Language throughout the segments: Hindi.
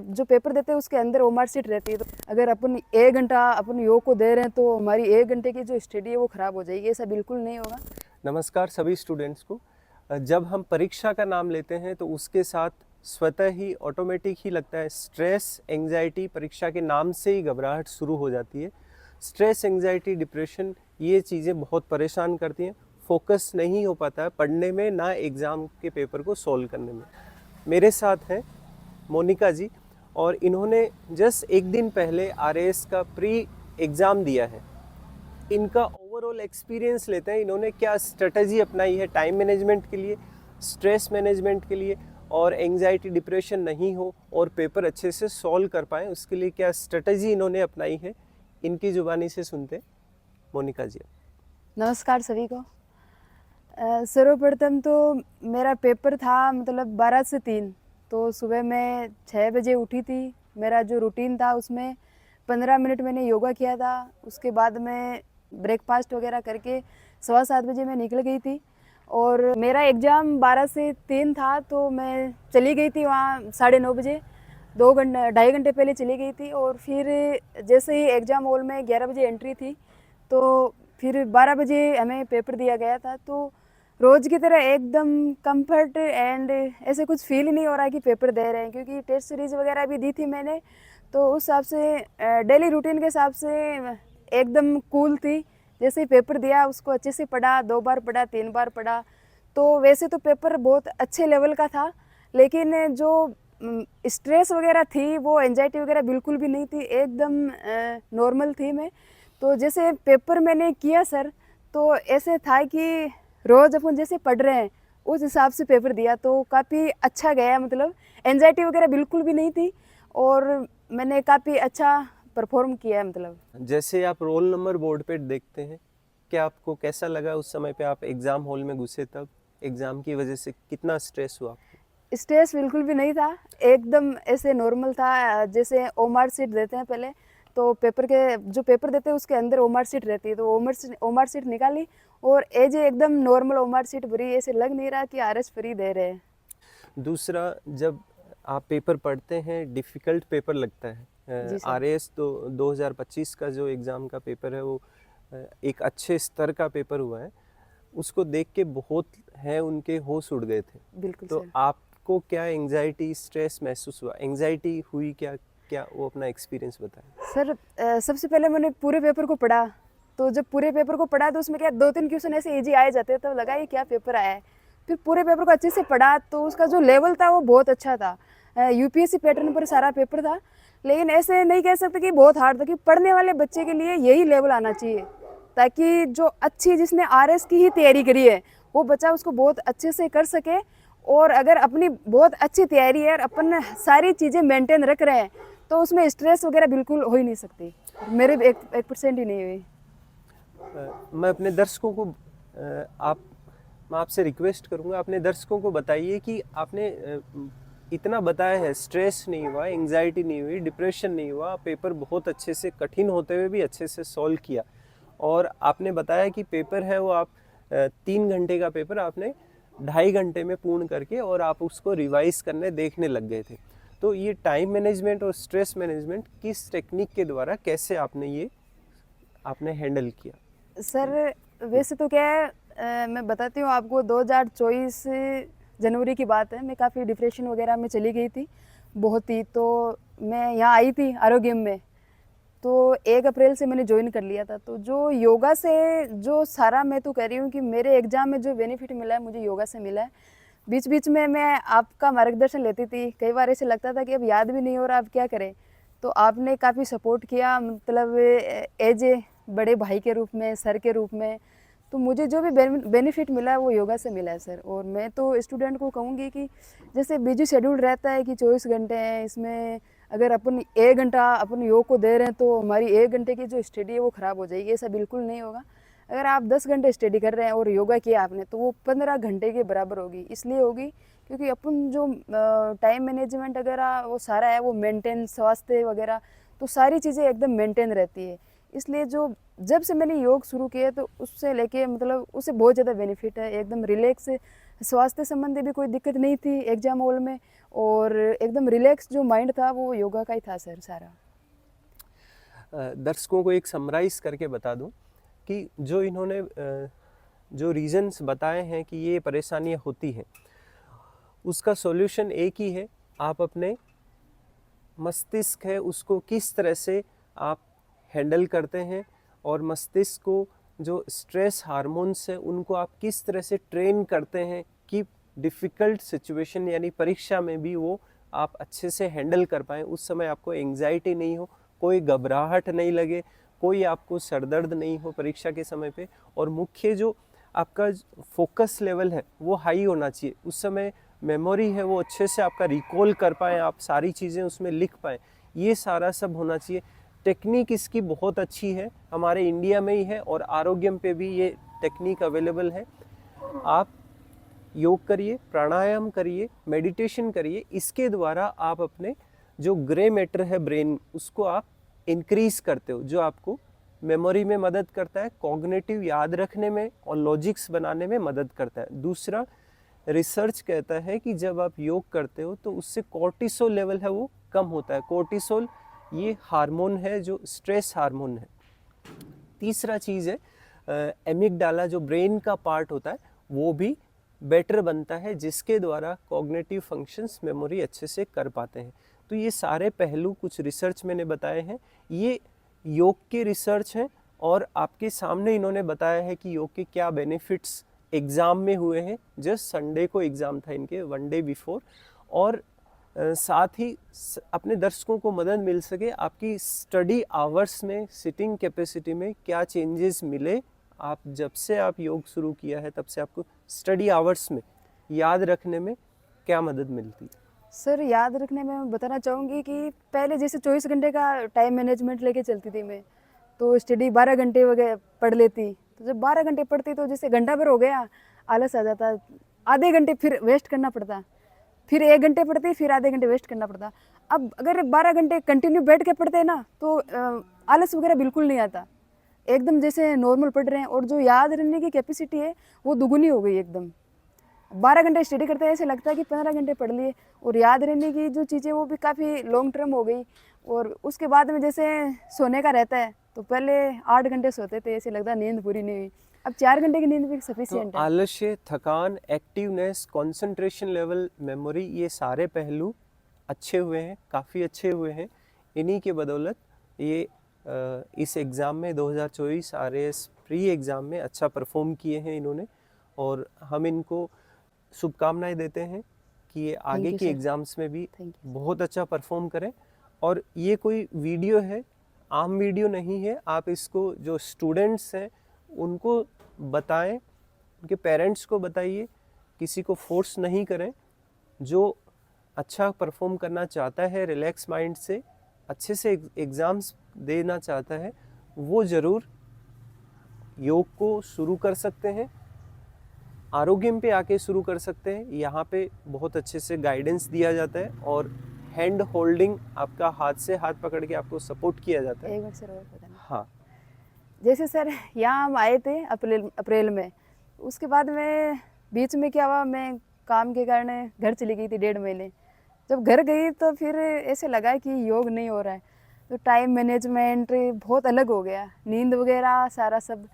जो पेपर देते हैं उसके अंदर वो मार्कशीट रहती है। तो अगर अपन 1 घंटा अपन योग को दे रहे हैं तो हमारी 1 घंटे की जो स्टडी है वो ख़राब हो जाएगी, ऐसा बिल्कुल नहीं होगा। नमस्कार सभी स्टूडेंट्स को। जब हम परीक्षा का नाम लेते हैं तो उसके साथ स्वतः ही ऑटोमेटिक ही लगता है स्ट्रेस, एंजाइटी, परीक्षा के नाम से ही घबराहट शुरू हो जाती है। स्ट्रेस, एंजाइटी, डिप्रेशन ये चीज़ें बहुत परेशान करती हैं। फोकस नहीं हो पाता है पढ़ने में, ना एग्ज़ाम के पेपर को सॉल्व करने में। मेरे साथ हैं मोनिका जी और इन्होंने जस्ट एक दिन पहले आरएएस का प्री एग्ज़ाम दिया है। इनका ओवरऑल एक्सपीरियंस लेते हैं, इन्होंने क्या स्ट्रेटजी अपनाई है टाइम मैनेजमेंट के लिए, स्ट्रेस मैनेजमेंट के लिए, और एंजाइटी डिप्रेशन नहीं हो और पेपर अच्छे से सॉल्व कर पाएँ उसके लिए क्या स्ट्रेटजी इन्होंने अपनाई है, इनकी ज़ुबानी से सुनते हैं। मोनिका जी। नमस्कार सभी को। सर्वप्रथम तो मेरा पेपर था मतलब 12 से 3, तो सुबह मैं 6 बजे उठी थी। मेरा जो रूटीन था उसमें 15 मिनट मैंने योगा किया था। उसके बाद मैं ब्रेकफास्ट वगैरह करके 7:15 बजे मैं निकल गई थी और मेरा एग्ज़ाम 12 से 3 था, तो मैं चली गई थी वहाँ 9:30 बजे, 2-2.5 घंटे पहले चली गई थी। और फिर जैसे ही एग्ज़ाम हॉल में 11 बजे एंट्री थी, तो फिर 12 बजे हमें पेपर दिया गया था। तो रोज़ की तरह एकदम कंफर्ट एंड ऐसे कुछ फील ही नहीं हो रहा कि पेपर दे रहे हैं, क्योंकि टेस्ट सीरीज़ वगैरह भी दी थी मैंने, तो उस हिसाब से डेली रूटीन के हिसाब से एकदम कूल थी। जैसे ही पेपर दिया उसको अच्छे से पढ़ा, 2 बार पढ़ा, 3 बार पढ़ा। तो वैसे तो पेपर बहुत अच्छे लेवल का था, लेकिन जो स्ट्रेस वगैरह थी, वो एंजाइटी वगैरह बिल्कुल भी नहीं थी, एकदम नॉर्मल थी मैं। तो जैसे पेपर मैंने किया सर, तो ऐसे था कि रोज़ अपन जैसे पढ़ रहे हैं उस हिसाब से पेपर दिया, तो काफ़ी अच्छा गया। मतलब एंजाइटी वगैरह बिल्कुल भी नहीं थी और मैंने काफ़ी अच्छा परफॉर्म किया है। मतलब जैसे आप रोल नंबर बोर्ड पे देखते हैं, क्या आपको कैसा लगा उस समय पे आप एग्ज़ाम हॉल में घुसे तब? एग्ज़ाम की वजह से कितना स्ट्रेस हुआ आपको? स्ट्रेस बिल्कुल भी नहीं था, एकदम ऐसे नॉर्मल था। जैसे ओमार सीट देते हैं पहले, तो पेपर के जो पेपर देते हैं उसके अंदर ओमार सीट रहती है, तो ओमार सीट निकाली और एज एकदम नॉर्मल ओमार सीट भरी, ऐसे लग नहीं रहा कि आरएस फ्री दे रहे हैं। दूसरा, जब आप पेपर पढ़ते हैं डिफ़िकल्ट पेपर लगता है। जी सर। आरएएस तो 2025 का जो एग्ज़ाम का पेपर है वो एक अच्छे स्तर का पेपर हुआ है। उसको देख के बहुत हैं उनके होश उड़ गए थे। बिल्कुल तो सर। आपको क्या एंग्जाइटी, स्ट्रेस महसूस हुआ? एंग्जाइटी हुई क्या? क्या वो अपना एक्सपीरियंस बताएं। सर सबसे पहले मैंने पूरे पेपर को पढ़ा, तो जब पूरे पेपर को पढ़ा तो उसमें क्या 2-3 क्वेश्चन ऐसे इजी आए जाते, तब लगा ये क्या पेपर आया है। फिर पूरे पेपर को अच्छे से पढ़ा तो उसका जो लेवल था वो बहुत अच्छा था। यूपीएससी पैटर्न पर सारा पेपर था, लेकिन ऐसे नहीं कह सकते कि बहुत हार्ड था, कि पढ़ने वाले बच्चे के लिए यही लेवल आना चाहिए, ताकि जो अच्छी जिसने आरएस की ही तैयारी करी है वो बच्चा उसको बहुत अच्छे से कर सके। और अगर अपनी बहुत अच्छी तैयारी है और अपन सारी चीज़ें मेंटेन रख रहे हैं, तो उसमें स्ट्रेस वगैरह बिल्कुल हो ही नहीं सकती। मेरे भी 1% ही नहीं हुई। मैं अपने दर्शकों को मैं आपसे रिक्वेस्ट करूंगा, अपने दर्शकों को बताइए कि आपने इतना बताया है, स्ट्रेस नहीं हुआ, एंग्जाइटी नहीं हुई, डिप्रेशन नहीं हुआ, पेपर बहुत अच्छे से कठिन होते हुए भी अच्छे से सॉल्व किया, और आपने बताया कि पेपर है वो आप 3 घंटे का पेपर आपने 2.5 घंटे में पूर्ण करके और आप उसको रिवाइज करने देखने लग गए थे। तो ये टाइम मैनेजमेंट और स्ट्रेस मैनेजमेंट किस टेक्निक के द्वारा कैसे आपने हैंडल किया? सर वैसे तो क्या है, मैं बताती हूँ आपको, 2024 जनवरी की बात है। मैं काफ़ी डिप्रेशन वगैरह में चली गई थी बहुत ही। तो मैं यहाँ आई थी आरोग्यम में, तो 1 अप्रैल से मैंने ज्वाइन कर लिया था। तो जो योगा से जो सारा, मैं तो कह रही हूँ कि मेरे एग्ज़ाम में जो बेनिफिट मिला है मुझे योगा से मिला है। बीच बीच में मैं आपका मार्गदर्शन लेती थी, कई बार ऐसे लगता था कि अब याद भी नहीं हो रहा, अब क्या करें। तो आपने काफ़ी सपोर्ट किया, मतलब एज ए बड़े भाई के रूप में, सर के रूप में। तो मुझे जो भी बेनिफिट मिला है वो योगा से मिला है सर। और मैं तो स्टूडेंट को कहूँगी कि जैसे बिजी शेड्यूल रहता है कि 24 घंटे हैं, इसमें अगर अपन 1 घंटा अपन योग को दे रहे हैं तो हमारी 1 घंटे की जो स्टडी है वो ख़राब हो जाएगी, ऐसा बिल्कुल नहीं होगा। अगर आप 10 घंटे स्टडी कर रहे हैं और योगा किया आपने, तो वो 15 घंटे के बराबर होगी। इसलिए होगी क्योंकि अपन जो टाइम मैनेजमेंट वगैरह वो सारा है वो मेंटेन, स्वास्थ्य वगैरह, तो सारी चीज़ें एकदम मेंटेन रहती है। इसलिए जो जब से मैंने योग शुरू किया तो उससे लेके मतलब उससे बहुत ज़्यादा बेनिफिट है, एकदम रिलैक्स स्वास्थ्य संबंधी भी कोई दिक्कत नहीं थी एग्जाम हॉल में, और एकदम रिलैक्स जो माइंड था वो योगा का ही था सर सारा। दर्शकों को एक समराइज करके बता दूं कि जो इन्होंने जो रीजंस बताए हैं कि ये परेशानियां होती हैं, उसका सॉल्यूशन एक ही है। आप अपने मस्तिष्क है उसको किस तरह से आप हैंडल करते हैं, और मस्तिष्क को जो स्ट्रेस हार्मोन्स है उनको आप किस तरह से ट्रेन करते हैं कि डिफ़िकल्ट सिचुएशन यानी परीक्षा में भी वो आप अच्छे से हैंडल कर पाएँ। उस समय आपको एंग्जाइटी नहीं हो, कोई घबराहट नहीं लगे, कोई आपको सरदर्द नहीं हो परीक्षा के समय पे, और मुख्य जो आपका फोकस लेवल है वो हाई होना चाहिए। उस समय मेमोरी है वो अच्छे से आपका रिकॉल कर पाएँ, आप सारी चीज़ें उसमें लिख पाएँ, ये सारा सब होना चाहिए। टेक्निक इसकी बहुत अच्छी है, हमारे इंडिया में ही है और आरोग्यम पे भी ये टेक्निक अवेलेबल है। आप योग करिए, प्राणायाम करिए, मेडिटेशन करिए, इसके द्वारा आप अपने जो ग्रे मैटर है ब्रेन उसको आप इंक्रीज करते हो, जो आपको मेमोरी में मदद करता है, कॉग्निटिव याद रखने में और लॉजिक्स बनाने में मदद करता है। दूसरा, रिसर्च कहता है कि जब आप योग करते हो तो उससे कोर्टिसोल लेवल है वो कम होता है। कोर्टिसोल ये हार्मोन है जो स्ट्रेस हार्मोन है। तीसरा चीज़ है एमिगडाला जो ब्रेन का पार्ट होता है वो भी बेटर बनता है, जिसके द्वारा कॉग्निटिव फंक्शंस मेमोरी अच्छे से कर पाते हैं। तो ये सारे पहलू कुछ रिसर्च मैंने बताए हैं, ये योग के रिसर्च हैं, और आपके सामने इन्होंने बताया है कि योग के क्या बेनिफिट्स एग्ज़ाम में हुए हैं। जस्ट संडे को एग्ज़ाम था इनके, 1 डे बिफोर, और साथ ही अपने दर्शकों को मदद मिल सके आपकी स्टडी आवर्स में, सिटिंग कैपेसिटी में क्या चेंजेस मिले। आप जब से आप योग शुरू किया है तब से आपको स्टडी आवर्स में याद रखने में क्या मदद मिलती है? सर याद रखने में मैं बताना चाहूँगी कि पहले जैसे 24 घंटे का टाइम मैनेजमेंट लेके चलती थी मैं, तो स्टडी 12 घंटे वगैरह पढ़ लेती। तो जब 12 घंटे पढ़ती तो जैसे घंटा भर हो गया, आलस आ जाता, आधे घंटे फिर वेस्ट करना पड़ता, फिर 1 घंटे पढ़ती, फिर आधे घंटे वेस्ट करना पड़ता। अब अगर 12 घंटे कंटिन्यू बैठ के पढ़ते हैं ना तो आलस वगैरह बिल्कुल नहीं आता, एकदम जैसे नॉर्मल पढ़ रहे हैं, और जो याद रहने की कैपेसिटी है वो दुगुनी हो गई एकदम। 12 घंटे स्टडी करते हैं ऐसे लगता है कि 15 घंटे पढ़ लिए, और याद रहने की जो चीज़ें वो भी काफ़ी लॉन्ग टर्म हो गई। और उसके बाद में जैसे सोने का रहता है तो पहले 8 घंटे सोते थे, ऐसे लगता नींद पूरी नहीं हुई, अब 4 घंटे की नींद भी तो सफिशिएंट है। आलस्य, थकान, एक्टिवनेस, कंसंट्रेशन लेवल, मेमोरी, ये सारे पहलू अच्छे हुए हैं, काफ़ी अच्छे हुए हैं। इन्हीं के बदौलत ये इस एग्ज़ाम में 2024 RAS प्री एग्ज़ाम में अच्छा परफॉर्म किए हैं इन्होंने, और हम इनको शुभकामनाएं देते हैं कि ये आगे you, के sir. एग्ज़ाम्स में भी Thank you. बहुत अच्छा परफॉर्म करें। और ये कोई वीडियो है, आम वीडियो नहीं है, आप इसको जो स्टूडेंट्स हैं उनको बताएं, उनके पेरेंट्स को बताइए, किसी को फोर्स नहीं करें। जो अच्छा परफॉर्म करना चाहता है, रिलैक्स माइंड से अच्छे से एग्ज़ाम्स देना चाहता है, वो ज़रूर योग को शुरू कर सकते हैं, आरोग्यम पे आके शुरू कर सकते हैं। यहाँ पे बहुत अच्छे से गाइडेंस दिया जाता है, और हैंड होल्डिंग, आपका हाथ से हाथ पकड़ के आपको सपोर्ट किया जाता है। एक मिनट सर और बताना। हाँ, जैसे सर यहाँ हम आए थे अप्रैल में, उसके बाद में बीच में क्या हुआ, मैं काम के कारण घर चली गई थी 1.5 महीने। जब घर गई तो फिर ऐसे लगा कि योग नहीं हो रहा है, तो टाइम मैनेजमेंट बहुत अलग हो गया, नींद वगैरह सारा सब।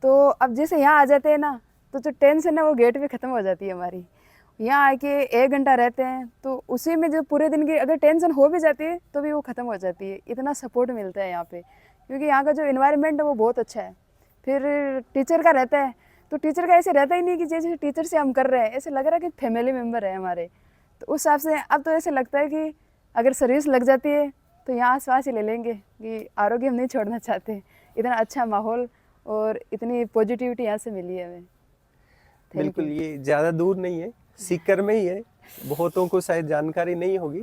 तो अब जैसे यहाँ आ जाते हैं ना तो जो टेंशन है वो गेट पे ख़त्म हो जाती है हमारी। यहाँ आके 1 घंटा रहते हैं तो उसी में जो पूरे दिन की अगर टेंशन हो भी जाती है तो भी वो ख़त्म हो जाती है। इतना सपोर्ट मिलता है यहाँ पे, क्योंकि यहाँ का जो इन्वायरमेंट है वो बहुत अच्छा है। फिर टीचर का रहता है तो टीचर का ऐसे रहता ही नहीं कि जैसे टीचर से हम कर रहे हैं, ऐसे लग रहा है कि फैमिली मेम्बर है हमारे। तो उस हिसाब से अब तो ऐसे लगता है कि अगर सर्विस लग जाती है तो यहाँ श्वास ही ले लेंगे कि आरोग्य हम नहीं छोड़ना चाहते। इतना अच्छा माहौल और इतनी पॉजिटिविटी यहाँ से मिली है हमें। बिल्कुल, ये ज़्यादा दूर नहीं है, सीकर में ही है। बहुतों को शायद जानकारी नहीं होगी,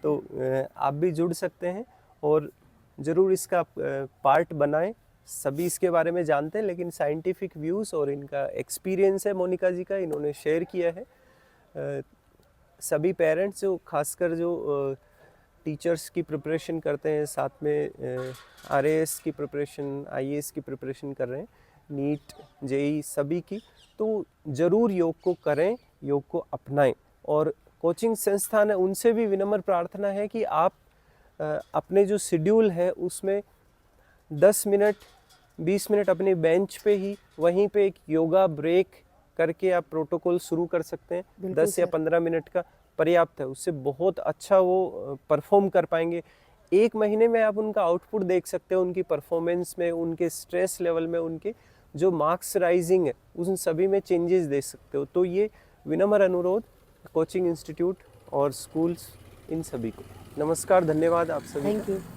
तो आप भी जुड़ सकते हैं और ज़रूर इसका पार्ट बनाएं। सभी इसके बारे में जानते हैं, लेकिन साइंटिफिक व्यूज़ और इनका एक्सपीरियंस है मोनिका जी का, इन्होंने शेयर किया है। सभी पेरेंट्स जो खासकर जो टीचर्स की प्रिपरेशन करते हैं, साथ में RAS की प्रिपरेशन, IAS की प्रिपरेशन कर रहे हैं, नीट, JEE सभी की, तो ज़रूर योग को करें। योग को अपनाएं। और कोचिंग संस्थान है उनसे भी विनम्र प्रार्थना है कि आप अपने जो शेड्यूल है उसमें 10 मिनट 20 मिनट अपने बेंच पे ही वहीं पे एक योगा ब्रेक करके आप प्रोटोकॉल शुरू कर सकते हैं। बिल्कुल 10 या सर। 15 मिनट का पर्याप्त है, उससे बहुत अच्छा वो परफॉर्म कर पाएंगे। 1 महीने में आप उनका आउटपुट देख सकते हो, उनकी परफॉर्मेंस में, उनके स्ट्रेस लेवल में, उनके जो मार्क्स राइजिंग है उन सभी में चेंजेस देख सकते हो। तो ये विनम्र अनुरोध कोचिंग इंस्टीट्यूट और स्कूल्स इन सभी को। नमस्कार, धन्यवाद आप सभी का। Thank you.